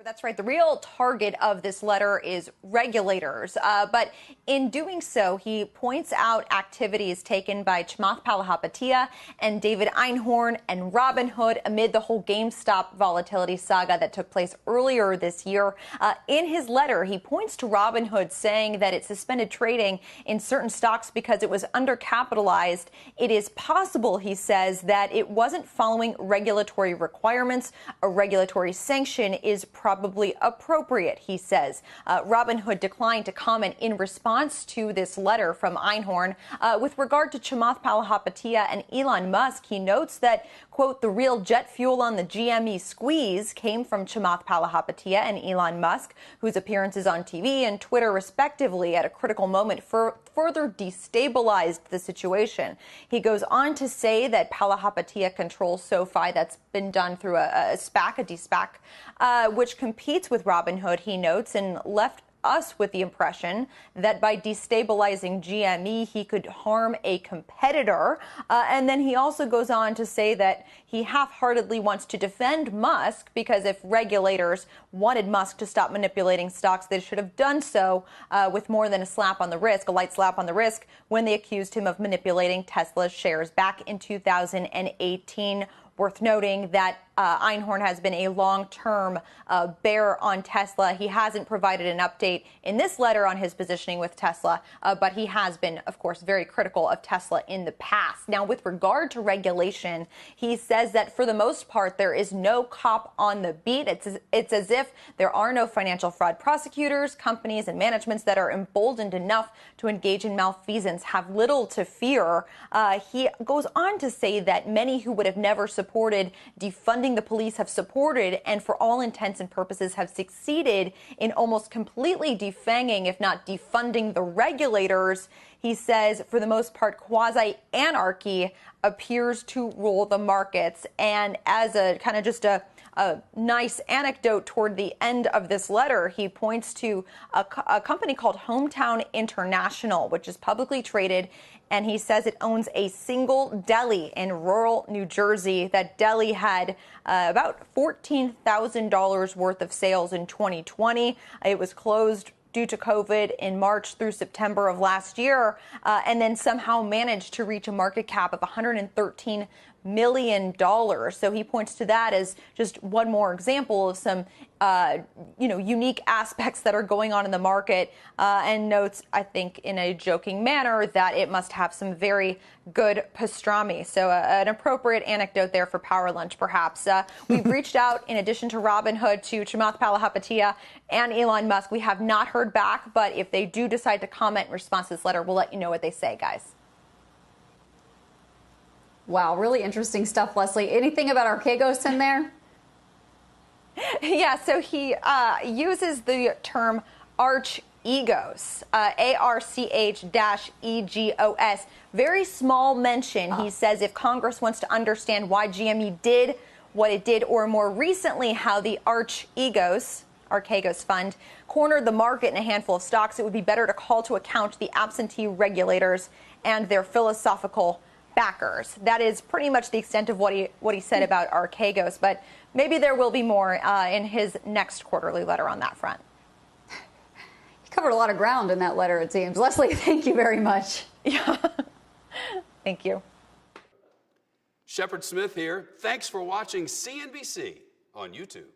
That's right. The real target of this letter is regulators. But in doing so, he points out activities taken by Chamath Palihapitiya and David Einhorn and Robinhood amid the whole GameStop volatility saga that took place earlier this year. In his letter, he points to Robinhood saying that it suspended trading in certain stocks because it was undercapitalized. It is possible, he says, that it wasn't following regulatory requirements. A regulatory sanction is probably appropriate, he says. Robinhood declined to comment in response to this letter from Einhorn. With regard to Chamath Palihapitiya and Elon Musk, he notes that, quote, the real jet fuel on the GME squeeze came from Chamath Palihapitiya and Elon Musk, whose appearances on TV and Twitter, respectively, at a critical moment further destabilized the situation. He goes on to say that Palihapitiya controls SoFi. That's been done through a SPAC, a de-SPAC, which competes with Robinhood, he notes, and left us with the impression that by destabilizing GME, he could harm a competitor. And then he also goes on to say that he half-heartedly wants to defend Musk because if regulators wanted Musk to stop manipulating stocks, they should have done so with more than a slap on the wrist, a light slap on the wrist, when they accused him of manipulating Tesla's shares back in 2018. Worth noting that Einhorn has been a long-term bear on Tesla. He hasn't provided an update in this letter on his positioning with Tesla, but he has been, of course, very critical of Tesla in the past. Now, with regard to regulation, he says that for the most part, there is no cop on the beat. It's as if there are no financial fraud prosecutors, companies, and managements that are emboldened enough to engage in malfeasance have little to fear. He goes on to say that many who would have never supported defunding the police have supported and for all intents and purposes have succeeded in almost completely defanging, if not defunding, the regulators. He says, for the most part, quasi-anarchy appears to rule the markets. And as a kind of just a nice anecdote toward the end of this letter, he points to a company called Hometown International, which is publicly traded, and he says it owns a single deli in rural New Jersey. That deli had about $14,000 worth of sales in 2020. It was closed due to COVID in March through September of last year, and then somehow managed to reach a market cap of $113 million. So he points to that as just one more example of some, unique aspects that are going on in the market, and notes, I think, in a joking manner, that it must have some very good pastrami. So an appropriate anecdote there for Power Lunch, perhaps. We've reached out, in addition to Robinhood, to Chamath Palihapitiya and Elon Musk. We have not heard back, but if they do decide to comment in response to this letter, we'll let you know what they say, guys. Wow, really interesting stuff, Leslie. Anything about Archegos in there? Yeah, so he uses the term Archegos, ARCH-EGOS. Very small mention. He says if Congress wants to understand why GME did what it did, or more recently, how the Archegos Fund cornered the market in a handful of stocks, it would be better to call to account the absentee regulators and their philosophical backers. That is pretty much the extent of what he said about Archegos, but maybe there will be more in his next quarterly letter on that front. He covered a lot of ground in that letter, it seems. Leslie, thank you very much. Yeah. Thank you. Shepard Smith here. Thanks for watching CNBC on YouTube.